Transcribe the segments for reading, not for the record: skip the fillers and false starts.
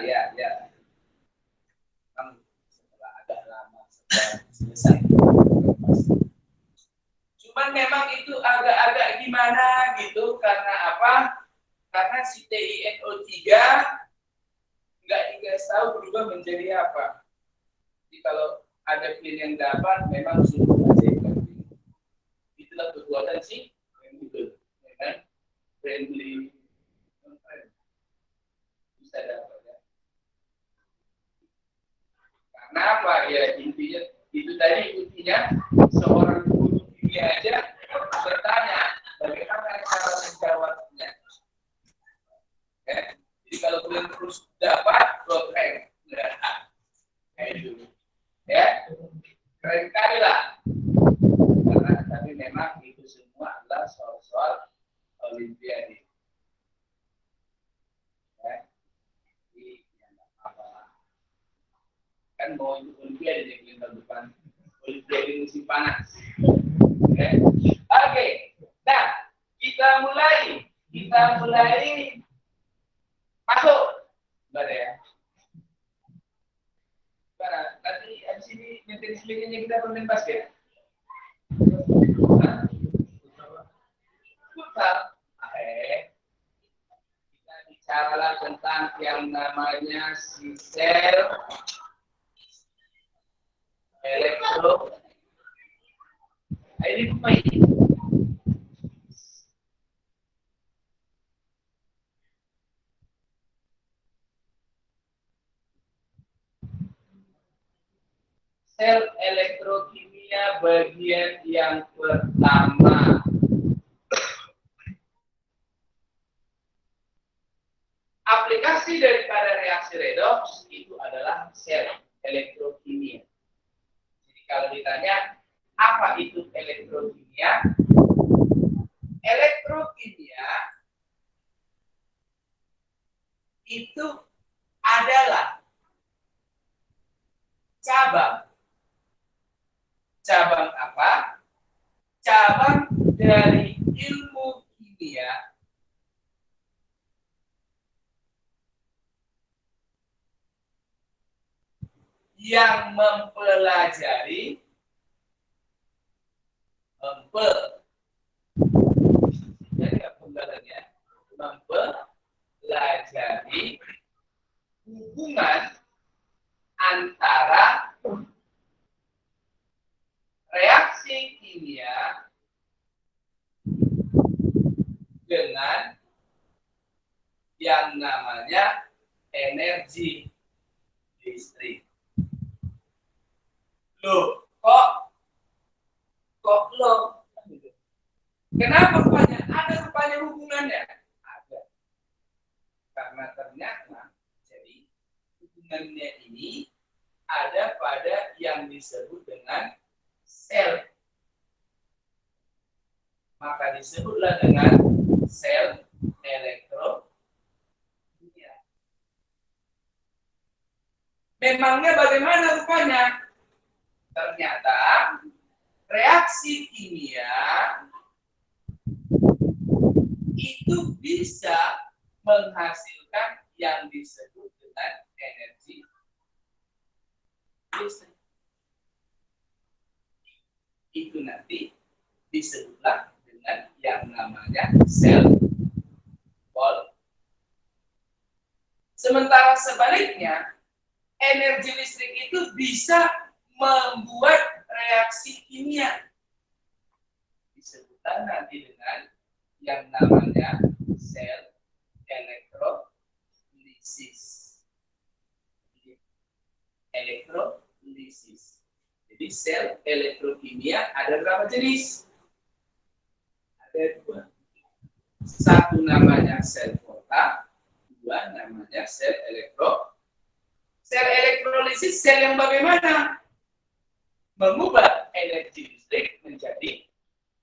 saya ya. Setelah agak lama setelah selesai. Cuman memang itu agak-agak gimana gitu, karena apa? Karena si TiNO3 nggak dikasih tahu berubah menjadi apa. Jadi kalau ada pin yang dapat, memang sudah saja. Itulah kekuatan si friendly, ya kan? Friendly, bisa dapat ya. Karena apa ya, intinya itu tadi, intinya seorang guru kimia aja bertanya bagaimana cara menjawabnya. Jadi kalau kalian terus dapat, keren, kayak itu, ya, keren kali lah. Karena tapi memang itu semua adalah soal-soal olimpiade. Ya, jadi ya nggak apa-apa lah. Kan mau itu olimpiade yang tahun depan, olimpiade musim panas. Oke, nah kita mulai masuk, Mbak ya. Mbak, nanti abis ini menteri selingannya kita bermain basket. Futsal. Kita bicaralah tentang yang namanya si sel elektro. Ini apa ini? Sel elektrokimia bagian yang pertama. Aplikasi daripada reaksi redoks itu adalah sel elektrokimia. Jadi kalau ditanya apa itu elektrokimia? Elektrokimia itu adalah cabang apa? Cabang dari ilmu kimia yang mempelajari hubungan antara reaksi kimia dengan yang namanya energi listrik. Loh, kok lo? Kenapa rupanya? Ada rupanya hubungannya? Ada. Karena ternyata jadi hubungannya ini ada pada yang disebut dengan sel. Maka disebutlah dengan sel elektrokimia. Memangnya bagaimana rupanya? Ternyata reaksi kimia itu bisa menghasilkan yang disebut dengan energi listrik. Itu nanti disebutlah dengan yang namanya sel volt. Sementara sebaliknya, energi listrik itu bisa membuat reaksi kimia. Disebutkan nanti dengan yang namanya sel elektrolisis. Elektrolisis. Jadi sel elektrokimia ada berapa jenis? Ada dua. Satu namanya sel volta, dua namanya sel elektro. Sel elektrolisis sel yang bagaimana? Mengubah energi listrik menjadi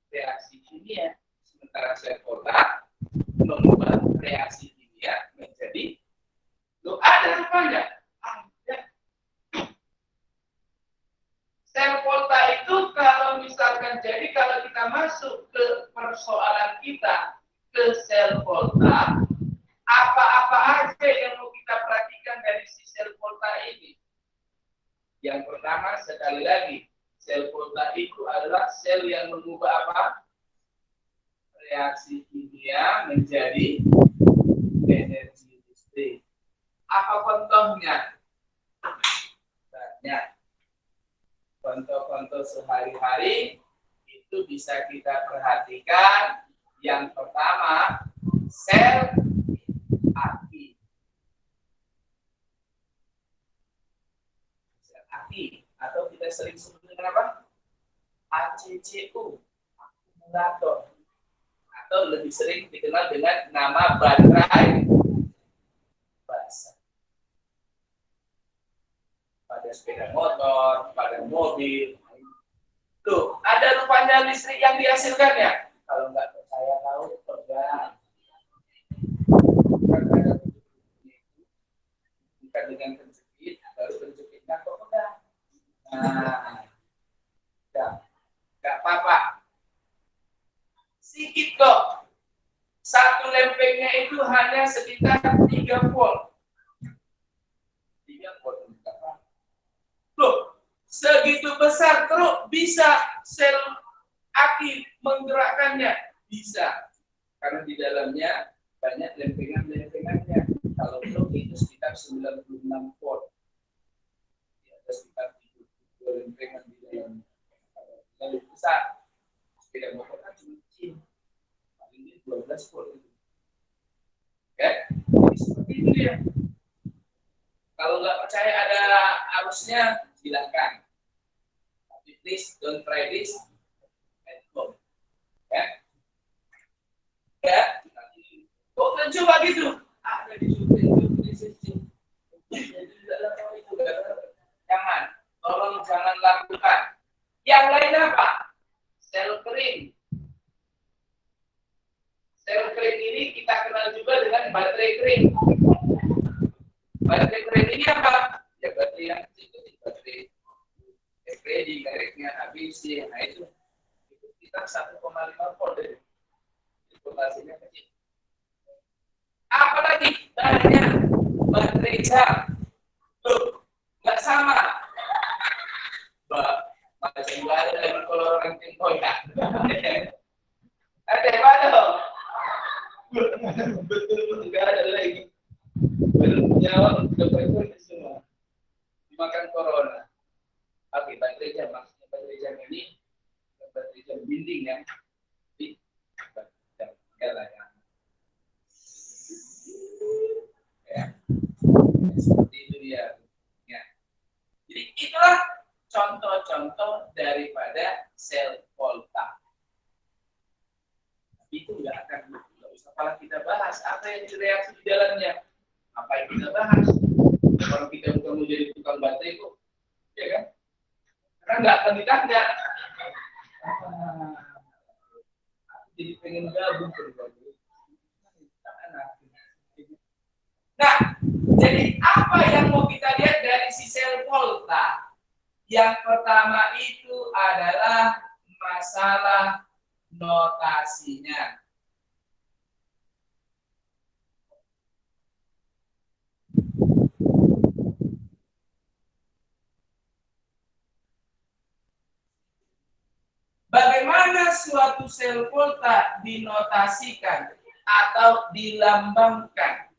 reaksi kimia. Sementara sel volta mengubah reaksi kimia menjadi ada rupanya. Sel volta itu kalau misalkan jadi kalau kita masuk ke persoalan kita ke sel volta, apa-apa aja yang mau kita perhatikan dan Karena sekali lagi, sel volta itu adalah sel yang mengubah apa? Reaksi kimia menjadi energi listrik. Apa contohnya? Banyak. Contoh-contoh sehari-hari itu bisa kita perhatikan. Yang pertama, sel aki. Sel aki atau kita sering sebut dengan apa? ACCU, akumulator. Atau lebih sering dikenal dengan nama baterai basah. Pada sepeda motor, pada mobil. Tuh, ada rupanya listrik yang dihasilkan ya. Kalau nggak percaya tahu, pegang. Bukan dengan penjepit, baru penjepitnya kok pegang. Nah, nggak apa-apa. Sedikit kok. Satu lempengnya itu hanya sekitar 3 volt. 3 volt. Loh, segitu besar terus bisa sel aki menggerakkannya? Bisa. Karena di dalamnya banyak lempengan-lempengannya. Kalau belum itu sekitar 96 volt. Ada sekitar 72 lempengan di dalamnya. Lebih besar. Sepeda motor kan cuma kecil. Paling ini 12 volt. Ya, jadi seperti itu dia. Kalau nggak percaya ada arusnya, silakan. Tapi please don't try this at home. Ya. Ya. Kok kan coba gitu? Ada di sini. Jangan. Tolong jangan lakukan. Yang lain apa? Sel kering. Sel kering ini kita kenal juga dengan baterai kering. Baterai kering ini apa? Ya baterai yang kecil, baterai FPD, garisnya ABC, nah itu kita 1,5 volt dari voltasenya kecil. Apalagi banyak baterai jam, tuh nggak sama. Masih nggak ada lagi kalau orang tinggal ya. Ada apa dong? Betul nggak ada lagi. Belum nyawa udah berkurang semua. Dimakan corona. Oke, baterai jam maksudnya baterai jam ini baterai jam dinding ya. Di jam lah ya. Ya. Seperti itu dia. Ya. Jadi itulah contoh-contoh daripada sel volta. Itu nggak usah kita bahas apa yang direaksi di dalamnya. Apa yang kita bahas? Kalau kita bukan mau jadi tukang baterai kok, ya kan? Karena nggak akan ditanya. Jadi pengen gabung berbagi. Nah, jadi apa yang mau kita lihat dari si sel volta? Yang pertama itu adalah masalah notasinya. Bagaimana suatu sel volta dinotasikan atau dilambangkan?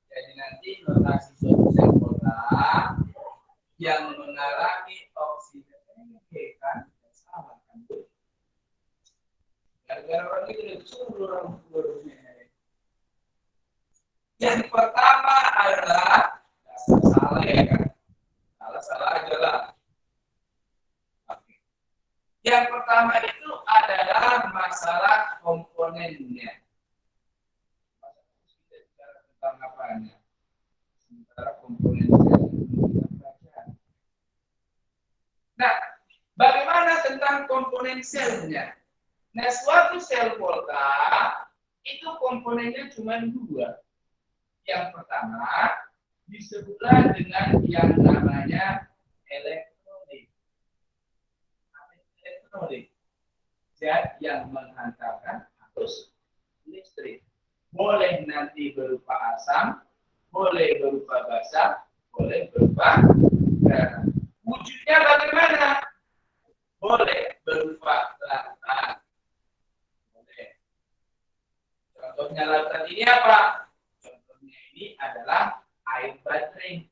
Jadi nanti notasi suatu sel volta yang mengalami oksigen kan sama kan? Gara-gara orang itu disuruh orang gurunya. Yang pertama adalah salah ya kan? Salah aja lah. Yang pertama itu adalah masalah komponennya. Kita bicara tentang apanya? Sementara komponennya. Nah, bagaimana tentang komponen selnya? Nah, suatu sel volta itu komponennya cuma 2. Yang pertama disebutlah dengan yang namanya elektrolit. Zat yang menghantarkan arus listrik. Boleh nanti berupa asam, boleh berupa basa, boleh berupa garam. Wujudnya bagaimana? Boleh berupa lautan. Boleh. Contohnya lautan ini apa? Contohnya ini adalah air baterai.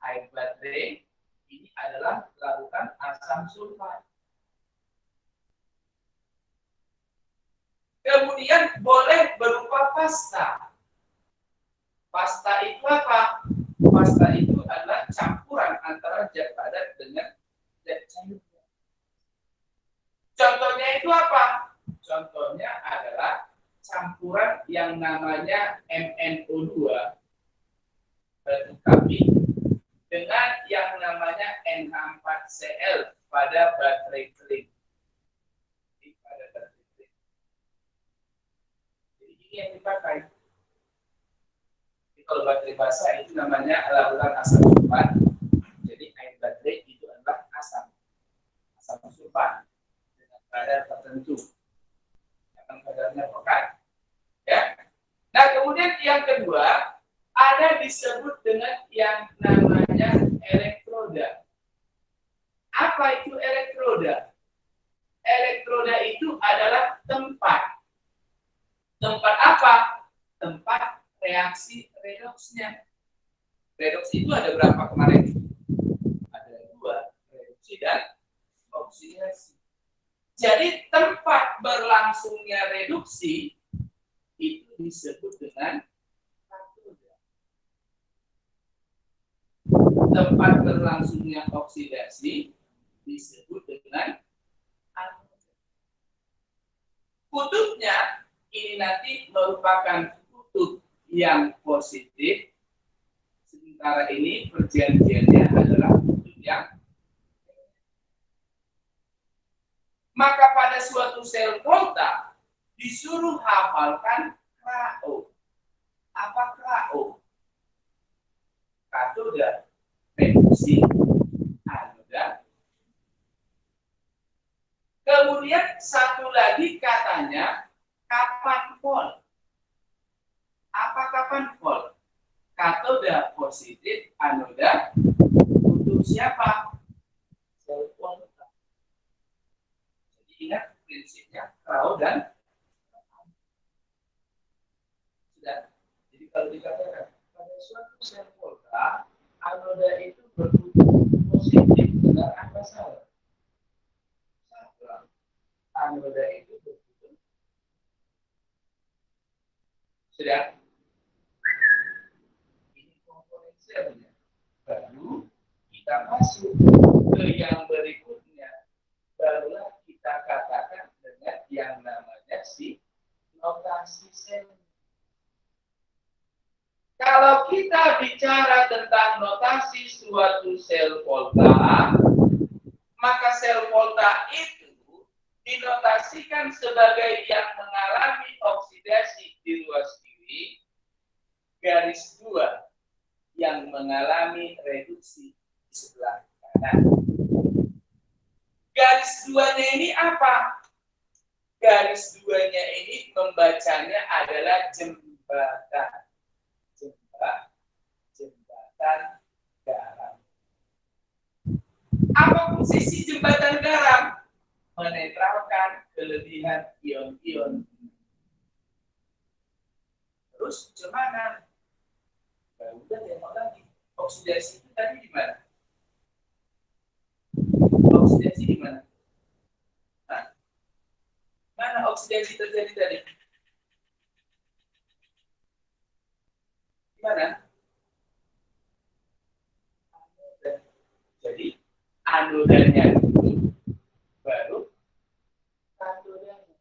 Air baterai ini adalah lautan asam sulfat. Kemudian boleh berupa pasta. Pasta itu apa? Pasta itu adalah campuran antara zat padat dengan zat cair. Contohnya itu apa? Contohnya adalah campuran yang namanya MnO2 batu kapit dengan yang namanya NH4Cl pada baterai kering. Pada baterai kering. Jadi ini yang dipakai. Jadi kalau baterai basah itu namanya lautan asam sulfat. Jadi air baterai itu adalah asam sulfat dengan kadar tertentu. Yang kadarnya pekat. Ya. Nah, kemudian yang kedua ada disebut dengan yang namanya elektroda. Apa itu elektroda? Elektroda itu adalah tempat. Tempat apa? Tempat reaksi redoksnya. Redoks itu ada berapa kemarin? Ada 2, reduksi dan oksidasi. Jadi tempat berlangsungnya reduksi itu disebut dengan katoda. Tempat berlangsungnya oksidasi disebut dengan anoda. Kutubnya ini nanti merupakan kutub yang positif, sementara ini perjanjiannya adalah kutub yang negatif. Maka pada suatu sel volta disuruh hafalkan KO. Apa KO? Katoda, reduksi, anoda. Kemudian satu lagi katanya kapan volt. Apa kapan volt? Katoda positif, anoda untuk siapa? Sel volta. Jadi ingat prinsipnya KO dan sudah. Jadi kalau dikatakan pada suatu sel volta anoda itu berkutub positif, benar apa salah? Salah. Anoda itu berkutub. Sudah. Ini komponen selnya. Baru kita masuk ke yang berikutnya. Barulah kita katakan dengan yang namanya si notasi sel. Kalau kita bicara tentang notasi suatu sel volta, maka sel volta itu dinotasikan sebagai yang mengalami oksidasi di ruas kiri, garis 2 yang mengalami reduksi di sebelah kanan. Garis 2-nya ini apa? Garis 2-nya ini membacanya adalah jembatan. Jembatan garam. Apa posisi jembatan garam? Menetralkan kelebihan ion-ion. Terus gimana? Ya udah tengok lagi. Oksidasi itu tadi di mana? Oksidasi di mana? Hah? Mana oksidasi terjadi tadi? Di mana? Jadi anodanya dulu, baru katodanya.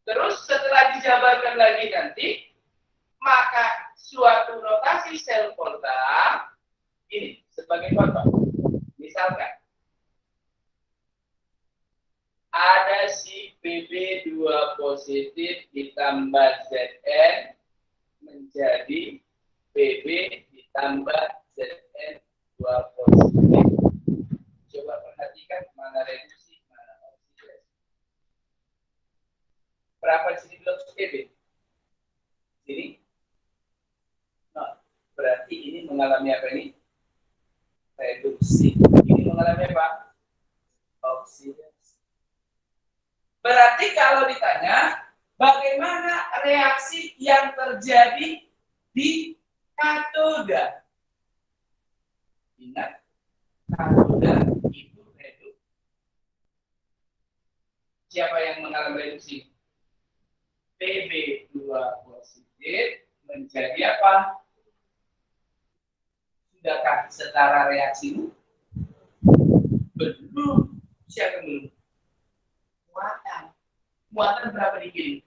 Terus setelah dijabarkan lagi nanti, maka suatu notasi sel volta ini sebagai contoh. Misalkan ada si PB2 positif ditambah Zn menjadi PB ditambah Zn2 positif. Coba perhatikan mana reduksi, mana oksidasi. Berapa sini blok PB? Sini? 0. Berarti ini mengalami apa ini? Reduksi. Ini mengalami apa? Oksidasi. Berarti kalau ditanya, bagaimana reaksi yang terjadi di katoda? Ingat, katoda itu reduksi. Siapa yang mengalami reduksi? Pb2 positif menjadi apa? Sudahkah setara reaksimu? Belum. Siapa belum? Muatan. Muatan berapa di kiri?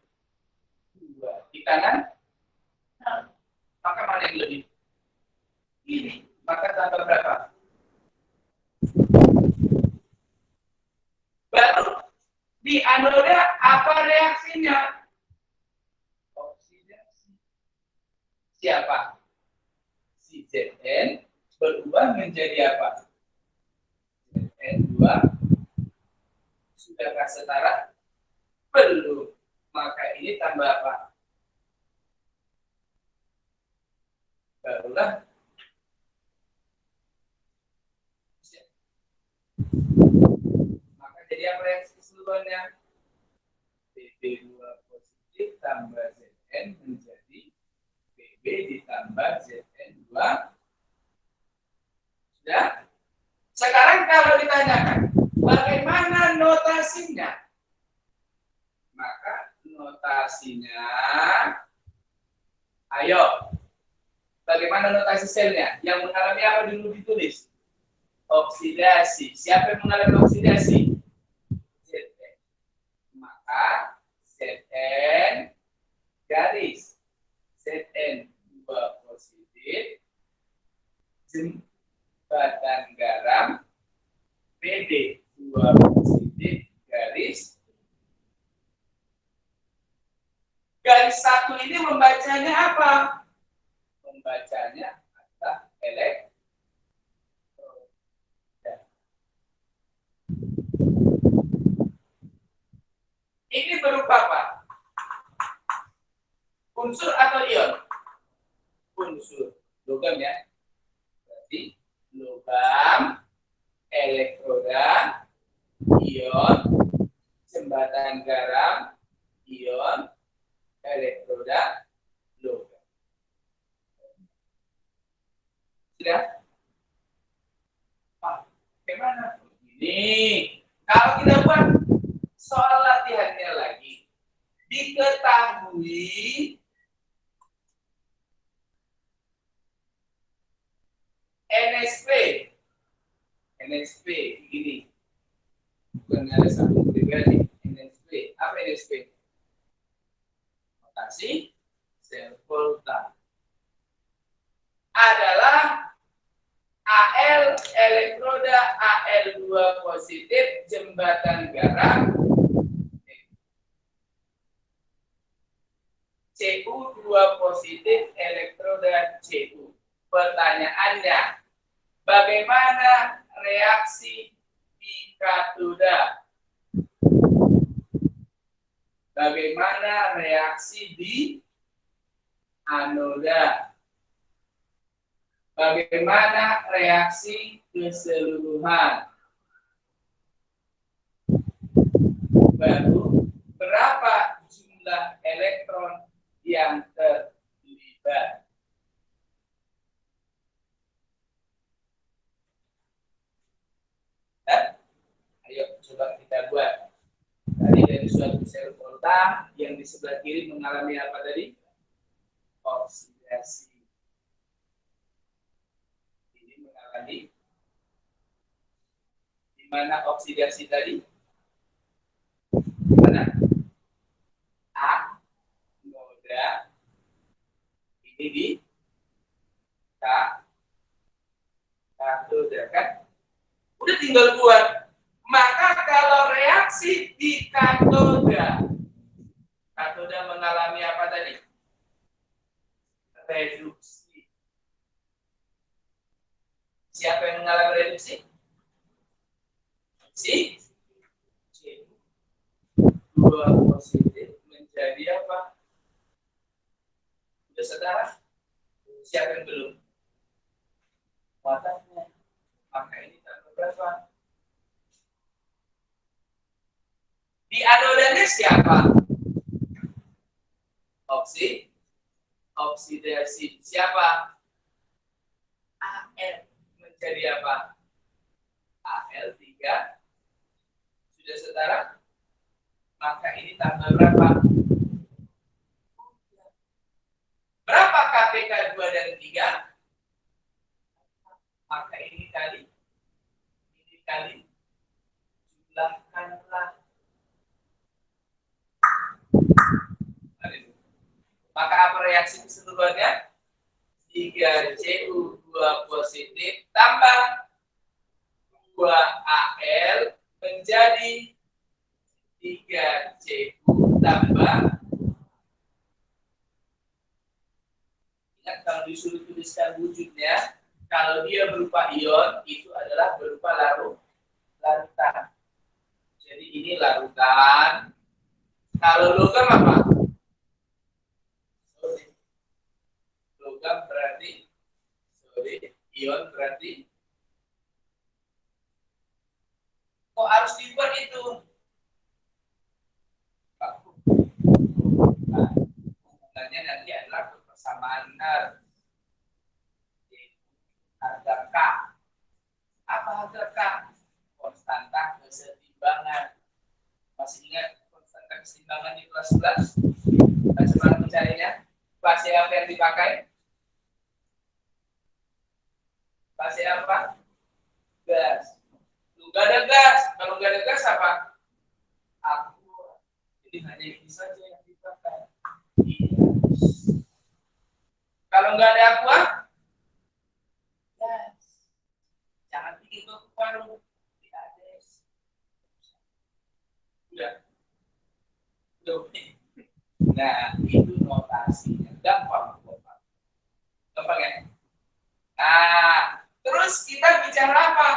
2. Di kanan? Nah, maka mana yang lebih? Kiri. Maka tambah berapa? Baru di anoda apa reaksinya? Oksidasi. Siapa? Si Zn berubah menjadi apa? Zn2 sudahkah setara? Belum. Maka ini tambah apa? Barulah maka jadi apa reaksi keseluruhannya? Pb2 positif tambah Zn menjadi Pb ditambah Zn2. Sudah? Sekarang kalau ditanyakan bagaimana notasinya? Maka notasinya, ayo, bagaimana notasi selnya? Yang mengalami apa dulu ditulis? Oksidasi. Siapa yang mengalami oksidasi? Zn. Maka Zn garis Zn2 positif jembatan garam Pd2 positif garis satu ini membacanya apa? Membacanya adalah elektroda. Ini berupa apa? Unsur atau ion? Unsur. Logam ya. Berarti logam, elektroda, ion, jembatan garam, ion, elektroda, logam. Sudah? Bagaimana? Ini. Kalau kita buat soal latihannya lagi, diketahui NSP ini bukan ada satu pribadi. NSP apa NSP? Notasi sel volta adalah Al elektroda Al2 positif jembatan garam Cu2 positif elektroda Cu. Pertanyaannya, bagaimana reaksi di katoda? Bagaimana reaksi di anoda? Bagaimana reaksi keseluruhan? Baru berapa jumlah elektron yang terlibat? Ayo coba kita buat. Tadi dari suatu sel volta yang di sebelah kiri mengalami apa tadi? Oksidasi. Ini mengalami di mana oksidasi tadi? Mana? Anoda. Ini di katoda kan? Udah tinggal buat. Maka kalau reaksi di katoda mengalami apa tadi? Reduksi. Siapa yang mengalami reduksi? Si C2 positif menjadi apa? Sudah setara? Siapa yang belum? muatannya. Maka ini tambah berapa? Di anodannya siapa? Oksidasi. Siapa? Al menjadi apa? Al3. Sudah setara? Maka ini tambah berapa? Berapa KPK 2 dan 3? Maka ini kali jumlahkanlah. Maka apa reaksi keseluruhannya? 3Cu2 positif tambah 2Al menjadi 3Cu tambah. Ingat kalau disuruh tuliskan wujudnya, kalau dia berupa ion, itu adalah berupa larutan. Jadi ini larutan. Kalau logam apa? Logam berarti ion berarti kok harus dibuat itu? Hubungannya nanti adalah persamaan harga K. Apa harga K? Konstanta kesetimbangan. Masih ingat konstanta kesetimbangan di kelas 11? Bagaimana mencarinya? Base apa yang dipakai? Base apa? Gas. Nggak ada gas. Kalau nggak ada gas apa? Aqua. Jadi hanya ini saja yang dipakai. Kalau nggak ada aqua, gas. Jangan bikin ke warung. Tidak ada. Udah. Nah, itu notasinya. Gampang. Gampang ya? Nah, terus kita bicara apa?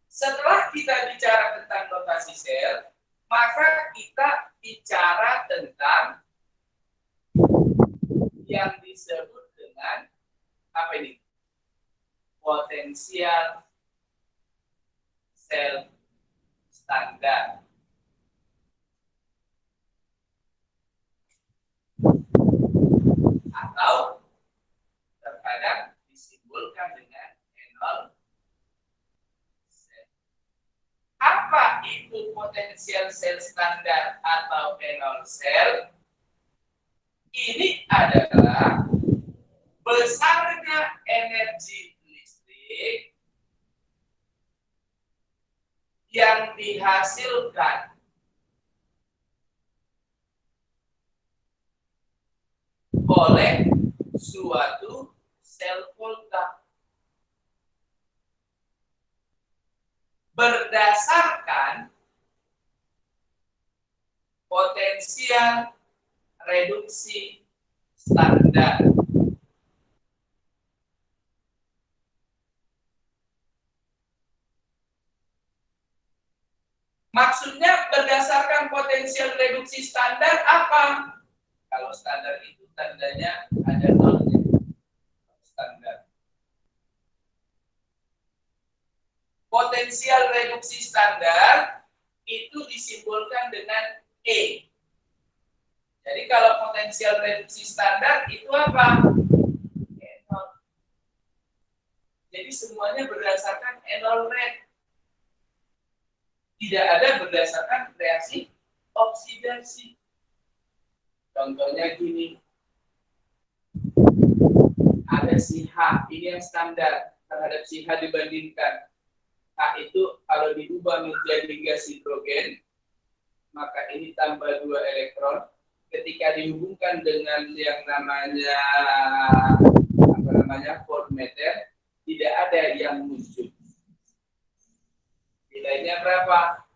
Setelah kita bicara tentang notasi sel, maka kita bicara tentang yang disebut dengan apa ini? Potensial sel standar. Atau terkadang disimbolkan dengan enol. Apa itu potensial sel standar atau enol sel? Ini adalah besarnya energi listrik yang dihasilkan oleh suatu sel volta berdasarkan potensial reduksi standar. Maksudnya berdasarkan potensial reduksi standar apa? Kalau standar itu tandanya ada nolnya. Standar. Potensial reduksi standar itu disimbolkan dengan E. Jadi kalau potensial reduksi standar itu apa? Enol. Jadi semuanya berdasarkan enol rate. Tidak ada berdasarkan reaksi oksidasi. Contohnya gini, ada si H, ini yang standar terhadap si H dibandingkan. H itu kalau diubah menjadi gas hidrogen, maka ini tambah 2 elektron. Ketika dihubungkan dengan yang namanya Ford meter, tidak ada yang muncul. Nilainya berapa?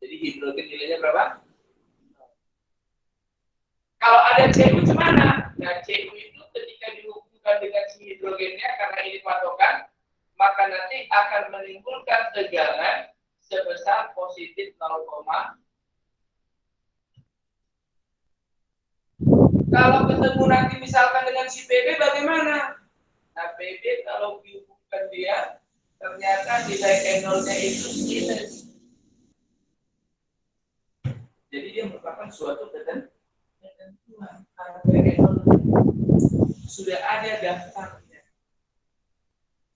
Jadi hidrogen nilainya berapa? Kalau ada Cu gimana? Nah, Cu itu ketika dihubungkan dengan si hidrogennya, karena ini patokan, maka nanti akan menimbulkan tegangan sebesar positif 0,0 Kalau ketemu nanti misalkan dengan si PB bagaimana? Nah, PB kalau dihubungkan dia, ternyata nilai N0-nya itu minus. Jadi dia merupakan suatu ketentuan. Harga N0 sudah ada daftarnya.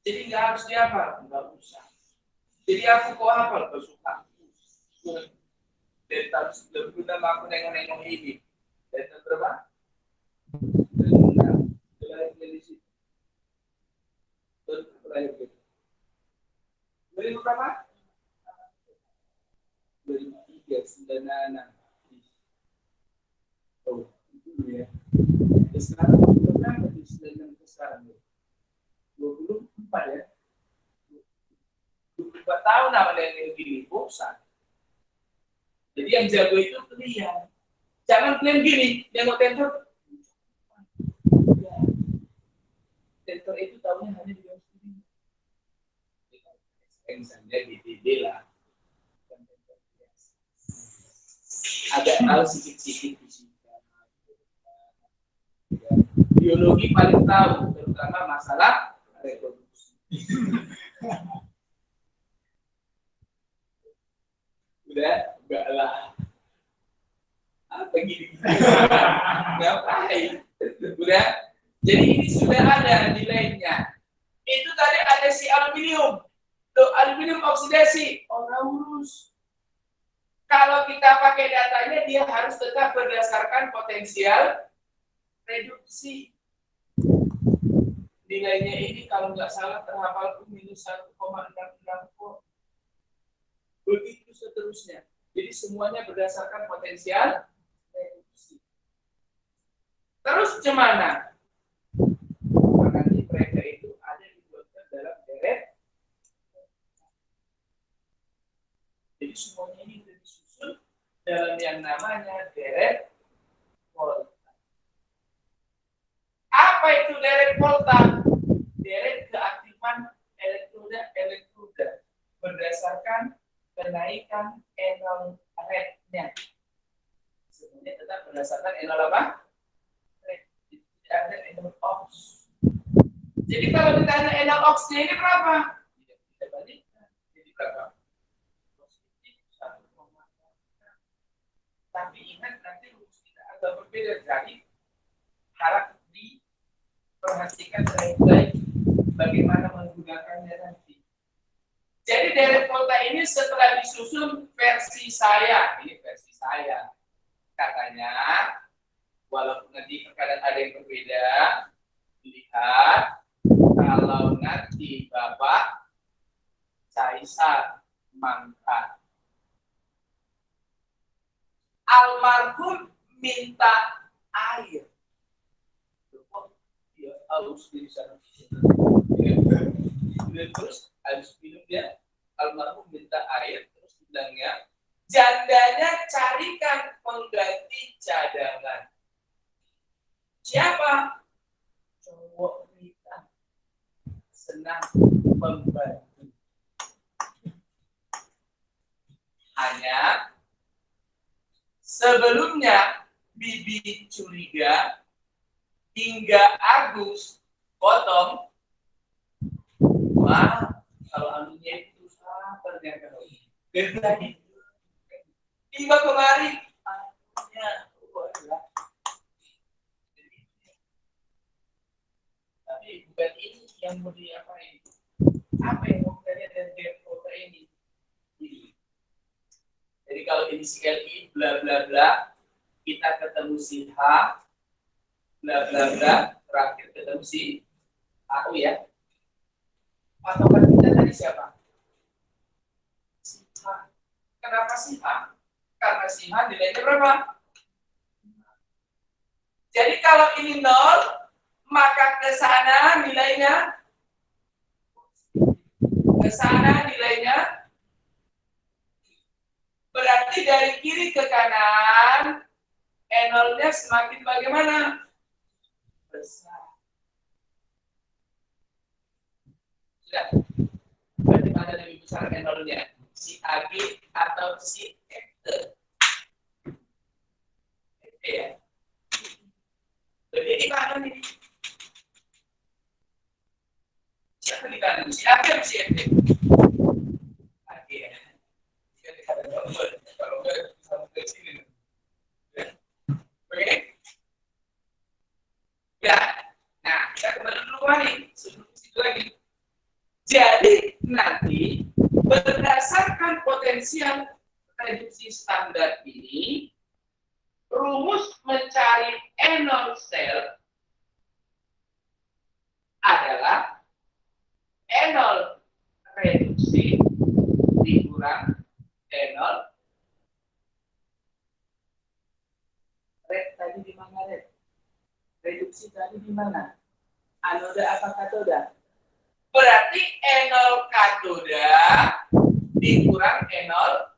Jadi nggak harus dihafal, nggak usah. Jadi aku kok hafal, kok suka. Delta 96 aku nengok-nengok ini. Delta berapa? 96. Dari situ. Dari berapa? 2003, 96. Oh, itu ya. Sekarang berapa di 96 sekarang? 24 ya. 24 tahun namanya yang gini, bosan. Jadi yang jago itu kalian. Jangan kalian gini, nengok tensor. Tensor itu tahunya hanya di garis ini. Misalnya BTD lah. Agak tahu sedikit-sedikit di sini. Biologi paling tahu, terutama masalah reproduksi. Udah, enggak lah. Apa gini? Ngapain? Udah. Jadi ini sudah ada nilainya. Itu tadi ada si aluminium. Tuh, aluminium oksidasi. Oh, lurus. Kalau kita pakai datanya, dia harus tetap berdasarkan potensial reduksi. Nilainya ini kalau nggak salah terhafal minus 1,66. Begitu seterusnya. Jadi semuanya berdasarkan potensial reduksi. Terus gimana? Nanti mereka itu ada dibuatkan dalam deret. Jadi semuanya ini sudah disusun dalam yang namanya deret volta. Apa itu deret volta? Deret keaktifan elektroda berdasarkan kenaikan N0 rate-nya. Sebenarnya tetap berdasarkan N0 apa? Rate. Tidak ada N0 ox. Jadi kalau ditanya N0 ox-nya ini berapa? Tidak bisa bandingkan. Jadi berapa? Positif 1,6. Tapi ingat nanti rumus kita agak berbeda. Jadi harap diperhatikan baik-baik bagaimana menggunakannya nanti. Jadi deret volta ini setelah disusun versi saya, ini versi saya. Katanya, walaupun nanti terkadang ada yang berbeda, lihat kalau nanti Bapak Caisar Mangka almarhum minta air. Dia harus di sana. Terus habis minum dia almarhum minta air, terus bilangnya jandanya carikan pengganti cadangan. Siapa? Cowok kita senang membantu. Hanya sebelumnya Bibi curiga hingga Agus potong. Wah, kalau anunya itu ternyata dari tiba kemari anunya tapi bukan ini yang mau diapain. Apa yang mau kalian dan kota ini? Jadi kalau inisial I bla bla bla, kita ketemu si H bla bla bla, terakhir ketemu si aku ya. Patokan kita tadi siapa? Si H. Kenapa si H? Karena si H nilainya berapa? Jadi kalau ini 0, maka ke sana nilainya berarti dari kiri ke kanan N0-nya semakin bagaimana? Besar. Sudah. Berarti mana lebih besar N0-nya? Si AG atau si FT? FT ya. si ente? Lagi ya. Kalau enggak sama ke sini. Oke? Ya. Nah, kita kembali dulu nih. Sebelum situ lagi. Jadi nanti berdasarkan potensial reduksi standar ini, rumus mencari enol sel adalah enol reduksi dikurang enol. Red tadi di mana, Red? Reduksi tadi di mana? Anoda apa katoda? Berarti enol katoda dikurang enol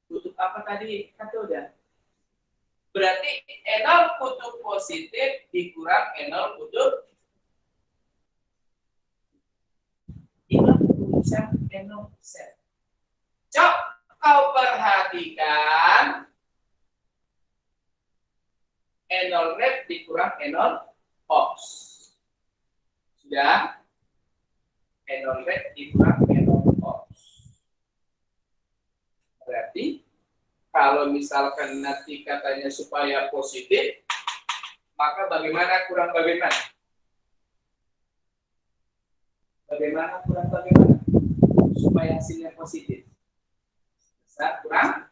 kutub apa tadi katoda? Berarti enol kutub positif dikurang enol kutub. Ini tulisan enol sel. Cok, kau perhatikan enol red dikurang enol ox. Sudah? Enol red dikurang enol ox. Berarti kalau misalkan nanti katanya supaya positif, maka bagaimana kurang bagaimana? Bagaimana kurang bagaimana? Supaya hasilnya positif. Besar kurang.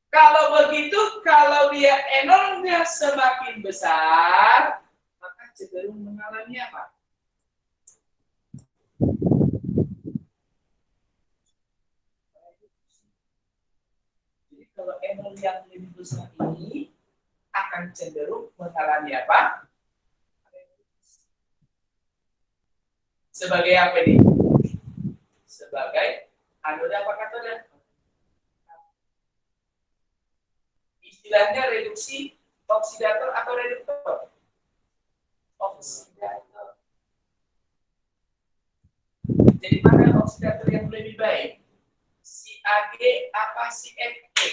Kalau begitu, kalau dia enolnya semakin besar, maka cenderung mengalami apa? Jadi kalau enol yang lebih besar ini akan cenderung mengalami apa? Sebagai apa ini? Sebagai anoda apa katoda? Istilahnya reduksi oksidator atau reduktor? Oksidator. Jadi mana oksidator yang lebih baik? Si AG apa si FE?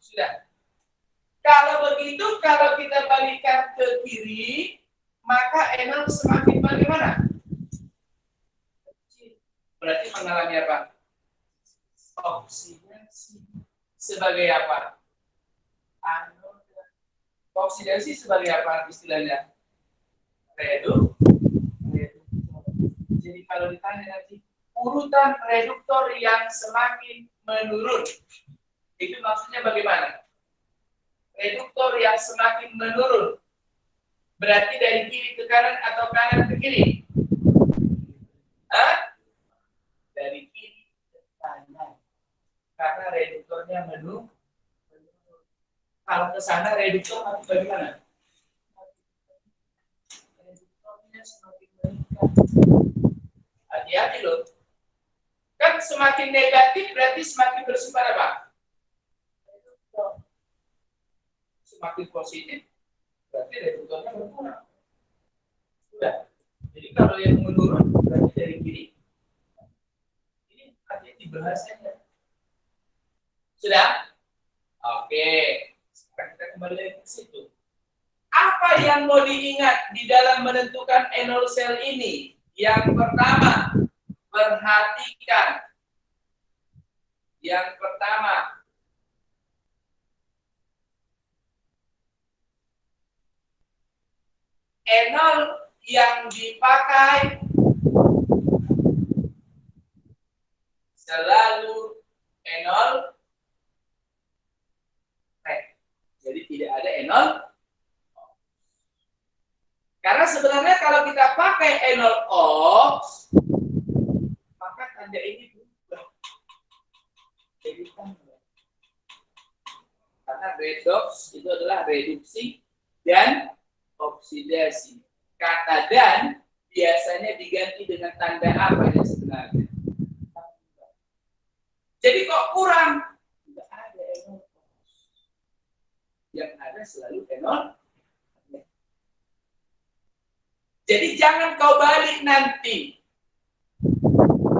Sudah. Kalau begitu, kalau kita balikkan ke kiri, maka enol semakin bagaimana? Berarti mengalami apa? Oksidasi. Sebagai apa? Anoda. Oksidasi sebagai apa istilahnya? Reduktor. Jadi kalau ditanya nanti urutan reduktor yang semakin menurun, itu maksudnya bagaimana? Reduktor yang semakin menurun, berarti dari kiri ke kanan atau kanan ke kiri? Hah? Dari kiri ke kanan, karena reduktornya menurun. Kalau ke sana reduktor masih bagaimana? Reduktornya semakin meningkat. Hati-hati loh. Kan semakin negatif berarti semakin bersifat apa? Reduktor. Semakin positif berarti reduktornya berkurang. Sudah. Jadi kalau yang menurun berarti dari kiri. Ini artinya dibahas saja. Sudah? Oke. Sekarang kita kembali ke situ. Apa yang mau diingat di dalam menentukan enol sel ini? Yang pertama, perhatikan. Yang pertama, enol yang dipakai selalu enol red. Jadi tidak ada enol. Karena sebenarnya kalau kita pakai enol ox, maka tanda ini berubah. Jadi karena redox itu adalah reduksi dan oksidasi. Kata dan biasanya diganti dengan tanda apa yang sebenarnya? Jadi kok kurang? Tidak ada enol. Yang ada selalu enol. Jadi jangan kau balik nanti.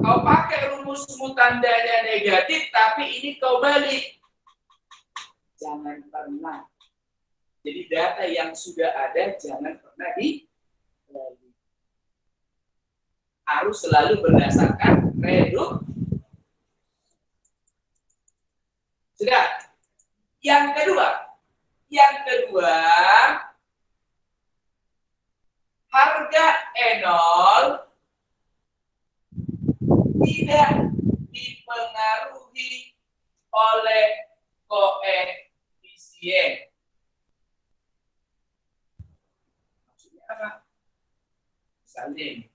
Kau pakai rumusmu tandanya negatif, tapi ini kau balik. Jangan pernah. Jadi data yang sudah ada jangan pernah dilalui. Harus selalu berdasarkan reduksi. Sudah. Yang kedua, harga E0 tidak dipengaruhi oleh koefisien. Maksudnya apa? Misalnya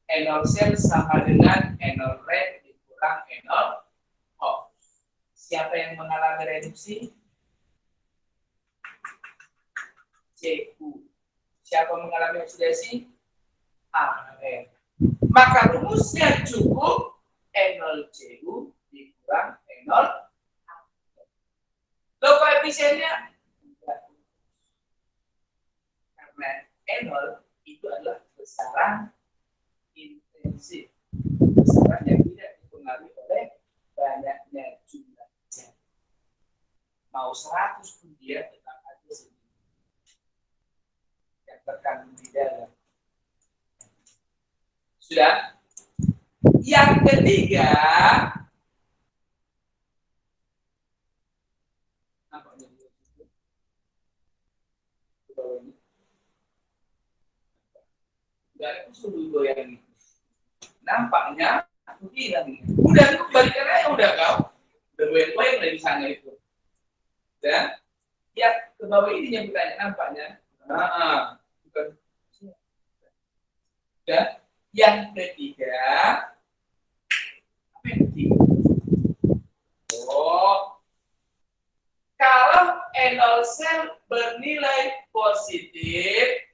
E0 sel sama dengan E0 rate dikurang E0 off. Siapa yang mengalami reduksi? CU. Siapa mengalami oksidasi? AR. Maka rumusnya cukup E0CU dikurang E0. Lo koefisiennya? Karena E0 itu adalah besaran intensif. Besaran yang tidak dipengaruhi oleh banyaknya jumlah zat. Mau 100 pun dia tetap ada sedikit yang terkandung di dalam. Sudah? Yang ketiga, nampaknya udah aku goyang. Nampaknya aku bilang, udah aku balikan aja udah kau. Udah goyang-goyang dari sana itu. Dan ya ke bawah ini yang bertanya nampaknya. Bukan. Dan yang ketiga, apa yang ketiga? Kalau E0 sel bernilai positif,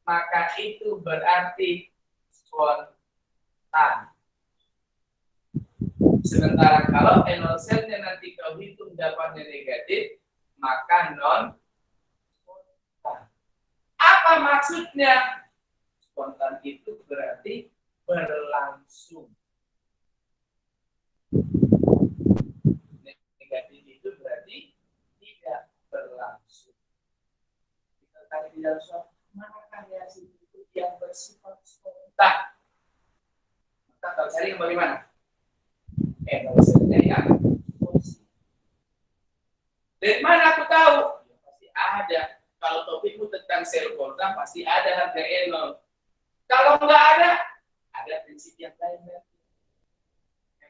maka itu berarti spontan. Sementara kalau E0 selnya nanti kau hitung dapatnya negatif, maka non spontan. Apa maksudnya? Spontan itu berarti berlangsung. Negatif itu berarti tidak berlangsung. Kita tadi di dalam soal manakah reaksi itu yang bersifat spontan? Maka kalau cari yang bagaimana? E0 selnya yang positif. Dari mana aku tahu? Ya, pasti ada. Kalau topikmu tentang sel volta pasti ada harga E0. Kalau nggak ada prinsip yang lain yang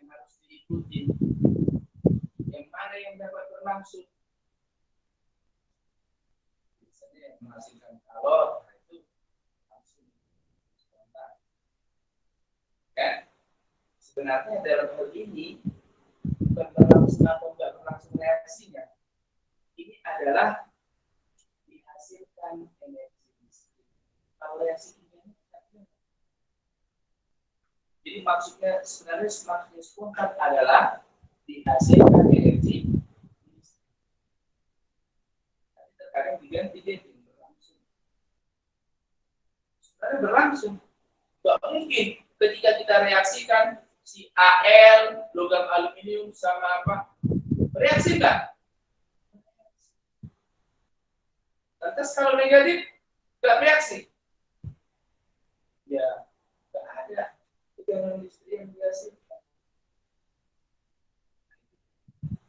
harus diikuti. Yang mana yang dapat berlangsung? Misalnya yang menghasilkan kalor, itu langsung spontan. Ya. Sebenarnya dalam hal ini bukan berlangsung atau nggak berlangsung reaksinya. Ini adalah dihasilkan energi listrik. Kalau reaksi ini jadi maksudnya sebenarnya semakin spontan adalah dihasilkan energi listrik. Tapi terkadang diganti dia berlangsung. Sebenarnya berlangsung. Gak mungkin ketika kita reaksikan si Al, logam aluminium sama apa, bereaksi enggak? Lantas kalau negatif, enggak bereaksi? Ya, enggak ada tegangan listrik yang dihasilkan.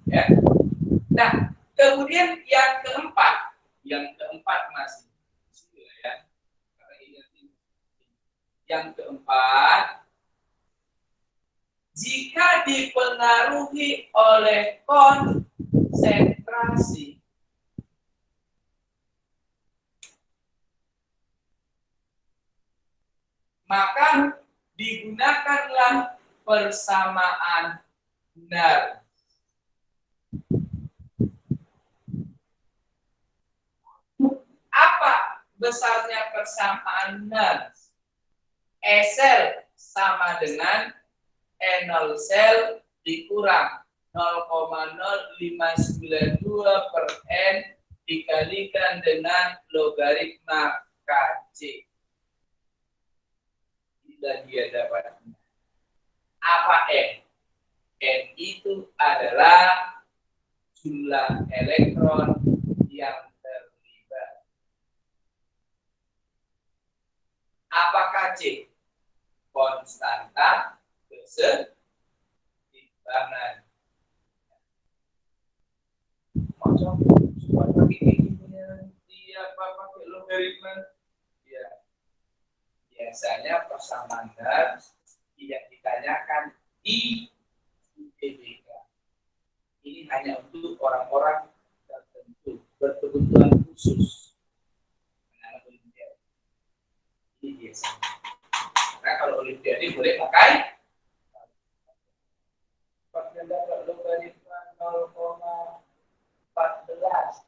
Ya. Nah, kemudian yang keempat masih. Ya. Yang keempat, jika dipengaruhi oleh konsentrasi, maka digunakanlah persamaan benar. Apa besarnya persamaan benar? E sel sama dengan E0 sel dikurang 0,0592 per N dikalikan dengan logaritma KC. Bila dia dapat apa N? N itu adalah jumlah elektron yang terlibat. Apakah C? Konstanta keseimbangan. Macam cuma pakai ini dia pakai logaritma. Ya. Biasanya persamaan yang ditanyakan di UTBK. Ini hanya untuk orang-orang tertentu, berkebutuhan khusus. Ini biasa. Karena kalau olimpiade boleh pakai logaritma 0,14.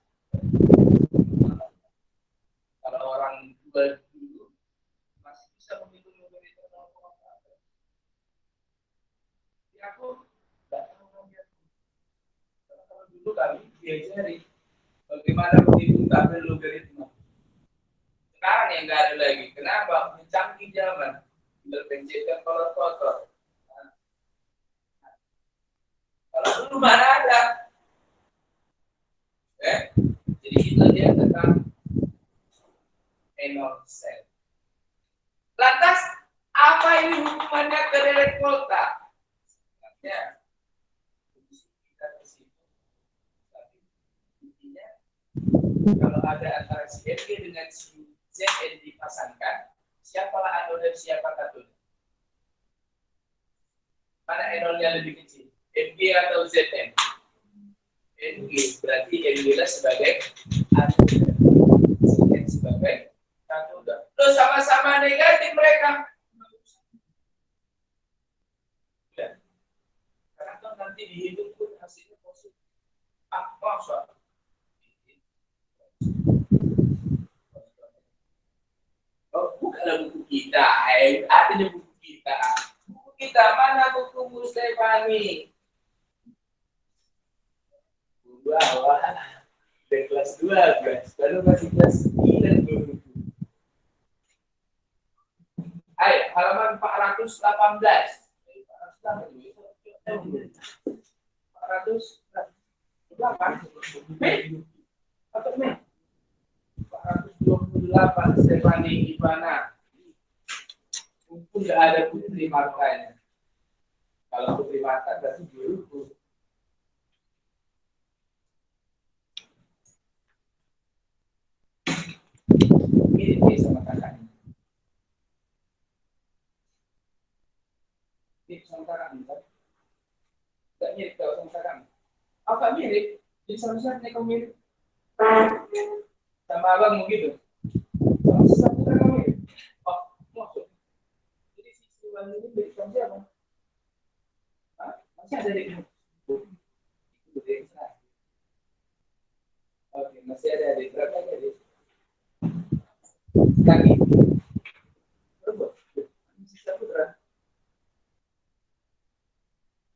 Kalau orang dulu masih bisa menghitung logaritma 0,14. Ya aku nggak tahu lagi. Kalau dulu kami diajari bagaimana menghitung tabel logaritma. Sekarang yang nggak ada lagi. Kenapa? Canggih zaman. Berpencetkan kolor-kolor. Kalau dulu mana ada? Jadi itu dia tentang Reynolds cell. Lantas apa ini hubungannya ke Rayleigh volta? Sebenarnya kita ke situ. Tapi intinya kalau ada antara si Mg dengan si Zn dipasangkan, siapalah anode dan siapa katode? Mana enolnya lebih kecil? Mg atau Zn? Mg, berarti Mg lah sebagai anode, Zn sebagai katode. Loh, sama-sama negatif mereka. Ya. Karena kan nanti dihitung pun hasilnya positif. Masa? Oh, bukanlah buku kita, ada di buku kita. Buku kita mana buku Mustefani? Wah, dari kelas 2 guys, baru masih kelas 9 dulu. Ayo, halaman 418. 428. Mei? Atau Mei? 428 Stefani Ivana. Untung nggak ada Putri Martanya. Kalau Putri Marta berarti guruku. Mirip sama kakaknya. Mirip sama kakaknya. Nggak mirip kalau sama kakaknya. Oh, nggak mirip. Jadi sama-sama kau mirip. Sama abang gitu. Sama sesama kan mirip. Oh, maksud. Jadi si Iwan ini mirip sama siapa? Hah? Masih ada di sini. Oke, masih ada di berapa aja? Kaki. Berapa? Sisa putra.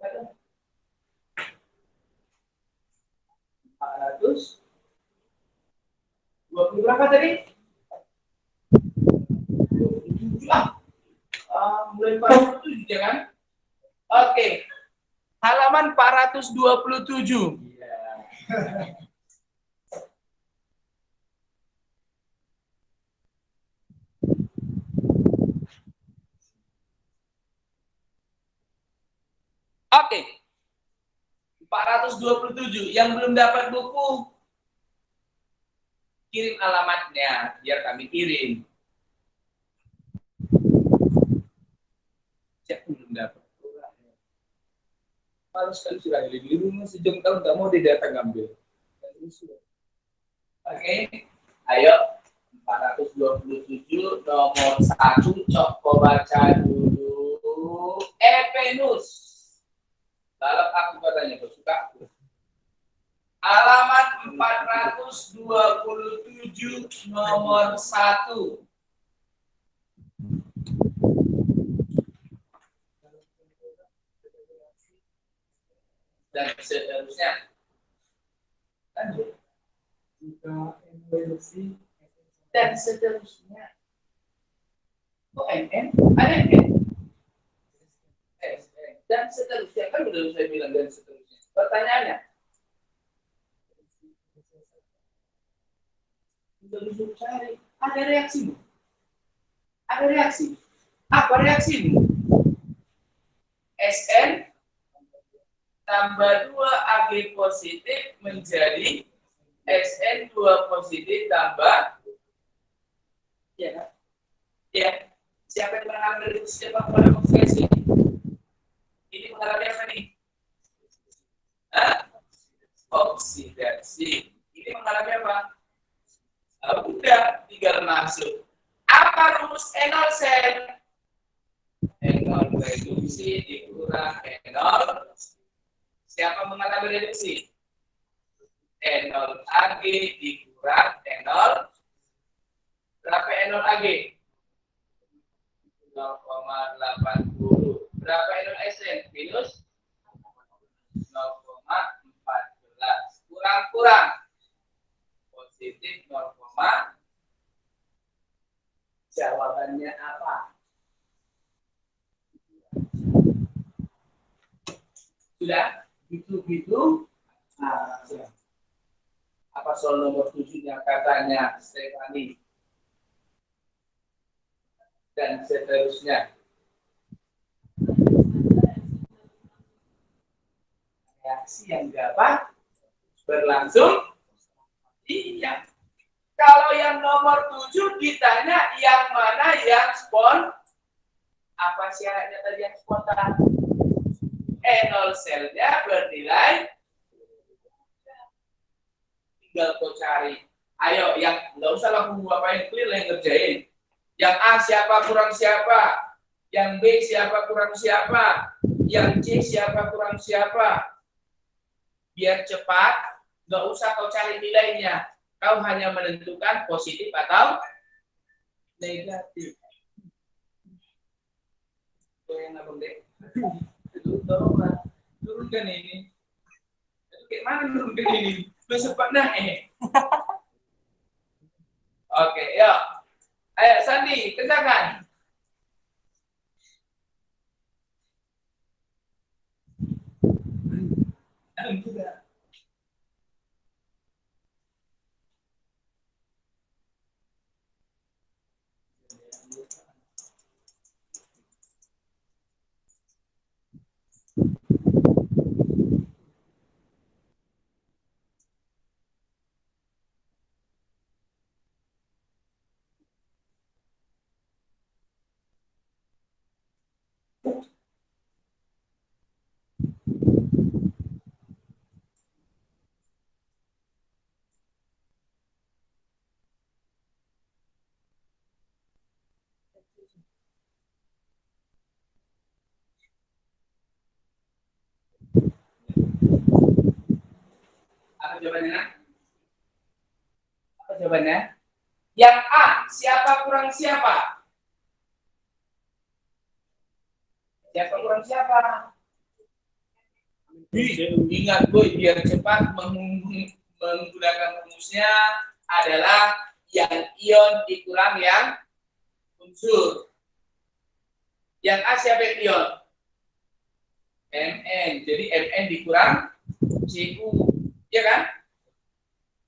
Ada. 420 berapa tadi? 27 lah. Mulai 47 jangan. Oke. Halaman 427. Yeah. Oke. 427 yang belum dapat buku kirim alamatnya biar kami kirim. Siapa belum dapat? Harus sekali sudah di rumah sejam tahun nggak mau dia datang ngambil. Oke, ayo 427 nomor 1 coba baca dulu. Evenus. Kalau aku katanya suka. Halaman 427 nomor 1. Dan seterusnya. Dan seterusnya. Oh, NN? Ada NN? Dan seterusnya. Kan udah saya bilang dan seterusnya. Pertanyaannya. Disuruh cari. Ada reaksimu. Ada reaksi. Apa reaksimu? Sn tambah 2 Ag positif menjadi Sn2 positif tambah ya. Ya. Siapa yang mengalami siapa pada oksidasi? Ini mengalami apa nih? Oksidasi. Ini mengalami apa? Udah, tinggal masuk. Apa rumus enol sel? Enol reduksi dikurang enol. Siapa mengalami reduksi? Enol Ag dikurang enol. Berapa enol Ag? 0,80. Berapa enol Sn? Minus 0,14. Kurang-kurang. Positif 0, jawabannya apa? Sudah? Gitu-gitu. Nah, apa soal nomor 7-nya katanya Stefani? Dan seterusnya. Reaksi yang dapat berlangsung. Iya. Kalau yang nomor 7 ditanya yang mana yang apa syaratnya tadi yang spontan? Enol selnya bernilai. Tinggal kau cari. Ayo, yang nggak usah langsung ngapain, clear yang ngerjain. Yang A siapa kurang siapa, yang B siapa kurang siapa, yang C siapa kurang siapa. Biar cepat, nggak usah kau cari nilainya. Kau hanya menentukan positif atau negatif. Itu yang abang dek. Itu tolonglah turunkan ini. Itu kayak mana turunkan ini? Cepat naik. Oke, yuk. Ayo Sandi, kerjakan. Apa jawabannya? Apa jawabannya? Yang A, siapa kurang siapa? Siapa kurang siapa? Ingat boy, biar cepat menggunakan rumusnya adalah yang ion dikurang yang unsur. Yang A siapa yang ion? Mn. Jadi Mn dikurang Cu. Iya kan?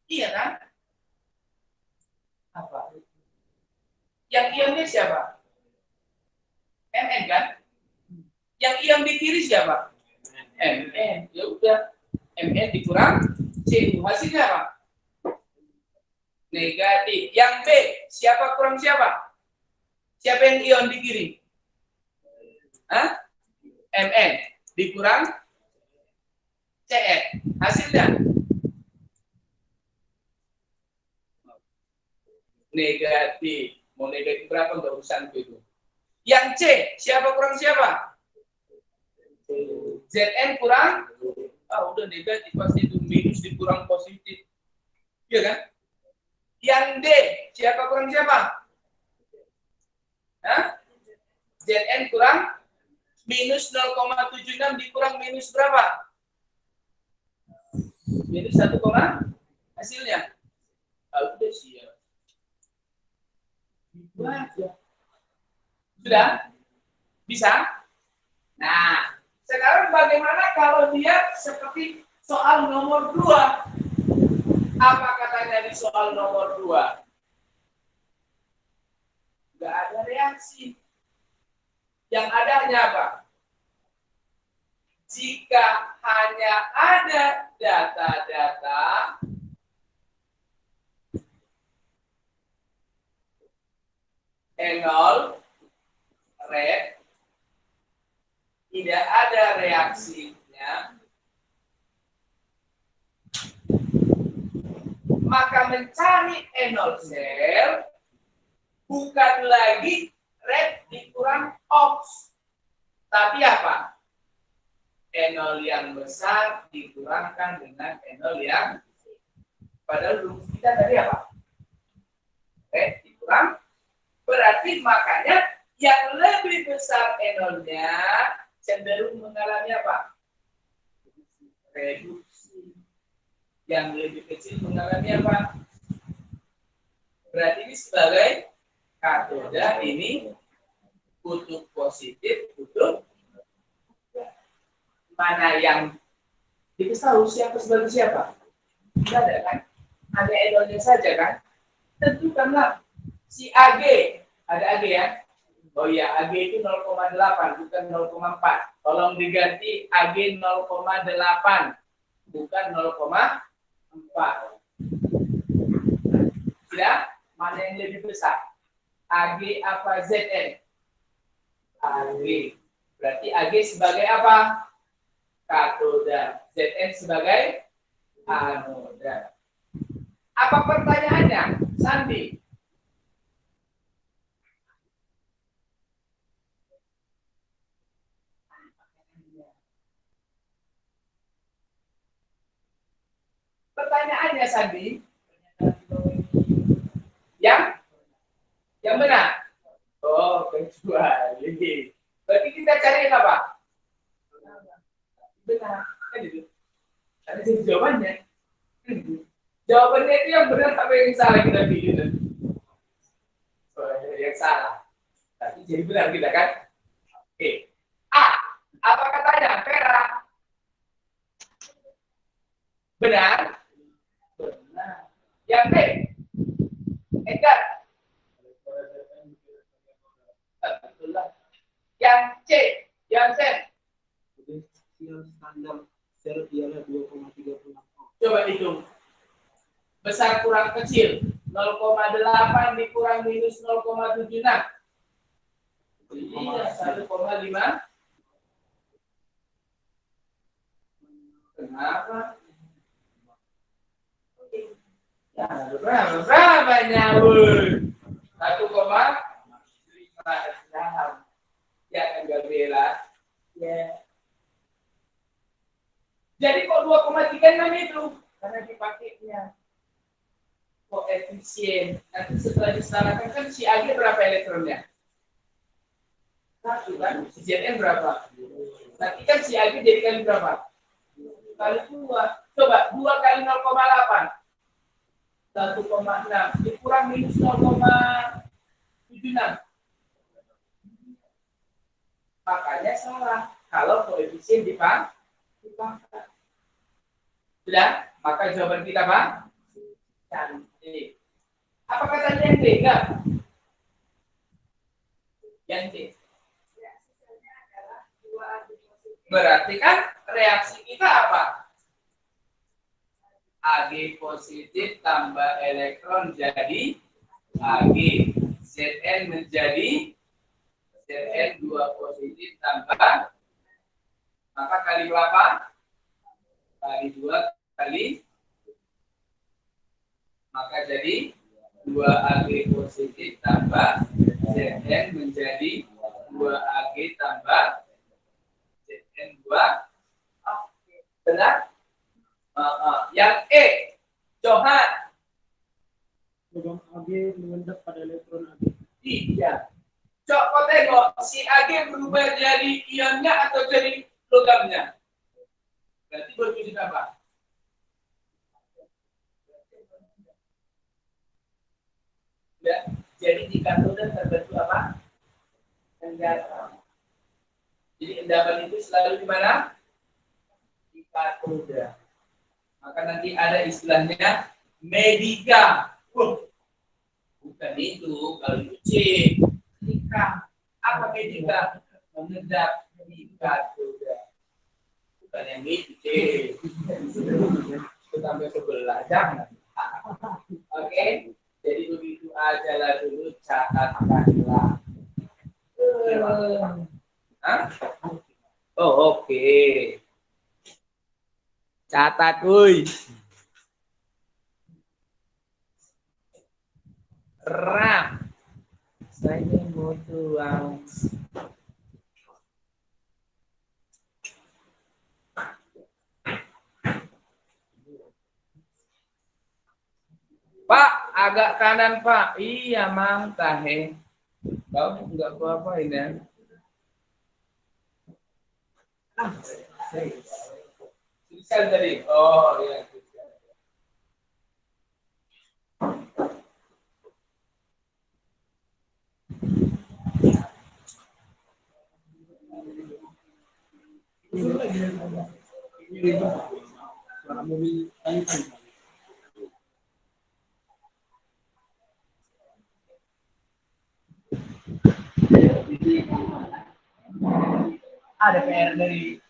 Iya kan? Apa? Yang ionnya siapa? Mn kan? Yang ion di kiri siapa? Mn. Ya udah. Mn dikurang Cu. Hasilnya apa? Negatif. Yang B, siapa kurang siapa? Siapa yang ion di kiri? Hah? Mn dikurang Cn. Hasilnya negatif. Mau negatif berapa nggak urusan itu. Yang C, siapa kurang siapa? Zn kurang, udah negatif pasti itu, minus dikurang positif. Iya kan? Yang D, siapa kurang siapa? Hah? Zn kurang minus 0,76 dikurang minus berapa? Minus 1, hasilnya. Udah siap. Sudah? Bisa? Nah, sekarang bagaimana kalau dia seperti soal nomor 2? Apa katanya di soal nomor 2? nggak ada reaksi. Yang ada hanya apa? Jika hanya ada data-data enol, red, tidak ada reaksinya, maka mencari enol sel bukan lagi red dikurang ox, tapi apa? Enol yang besar dikurangkan dengan enol yang padahal rumus kita tadi apa? Red dikurang, berarti makanya yang lebih besar enolnya cenderung mengalami apa? Reduksi. Yang lebih kecil mengalami apa? Berarti ini sebagai katoda, ini kutub positif, kutub mana yang diketahui siapa sebagai siapa? Tidak ada kan? Ada enolnya saja kan? Tentukanlah si AG, ada AG ya? Oh iya, AG itu 0,8 bukan 0,4. Tolong diganti AG 0,8 bukan 0,4. Sudah? Mana yang lebih besar? AG apa ZN? AG. Berarti AG sebagai apa? Katoda. ZN sebagai anoda. Apa pertanyaannya, Sandi? Pertanyaannya, Sandi? Yang benar? Oh, kecuali. Berarti kita cari apa? Benar. Kan itu. Ada jawabannya. Jawabannya itu yang benar apa yang salah kita pilih. Oh, yang salah. Tapi jadi benar kita kan? Oke. A. Apa katanya? Vera. Benar? Benar. Yang B. Edgar. Yang C. Yang Z. Standar sel ialah 2,36. Coba hitung. Besar kurang kecil. 0,8 dikurang minus 0,76. Iya, 1,5. Kenapa? Ya, berapa nyawur? 1,5. Ya, enggak bela. Ya. Jadi kok 2,36 itu? Karena dipakainya koefisien. Nanti setelah disalahkan kan si AG berapa elektronnya? 1 kan? Si ZN berapa? Nanti kan si AG jadi kali berapa? Kali 2. Coba 2 kali 0,8. 1,6. Dikurang minus 0,76. Makanya salah. Kalau koefisien dipangkat. Sudah? Maka jawaban kita apa? Cantik. Apa katanya yang D? Enggak? Yang D. Berarti kan reaksi kita apa? Ag positif tambah elektron jadi Ag. Zn menjadi Zn 2 positif tambah, maka kali berapa? Kali 2 kali, maka jadi 2 Ag positif tambah Zn menjadi 2 Ag tambah Zn 2. Benar? Yang E, Johan. Logam Ag mengendap pada elektron Ag. Iya. Coba tengok, si Ag berubah jadi ionnya atau jadi logamnya? Berarti berwujud apa? Ya, jadi di katoda terbentuk apa? Endapan. Jadi endapan itu selalu di mana? Di katoda. Maka nanti ada istilahnya medika. Bukan itu, kalau itu C. Kami juga mengendap ikat juga. Bukan yang gitu, itu sampai sebelah, jangan. Oke, jadi begitu aja lah dulu, catatkanlah. Oh, oke. Catat, woi. Ram. Saya mau tuang. Pak, agak kanan, Pak. Iya, Mang Tahe. Kamu enggak apa-apain ya. Tulisan tadi. Oh, iya. Suara mobil tanki. Ada PR dari itu.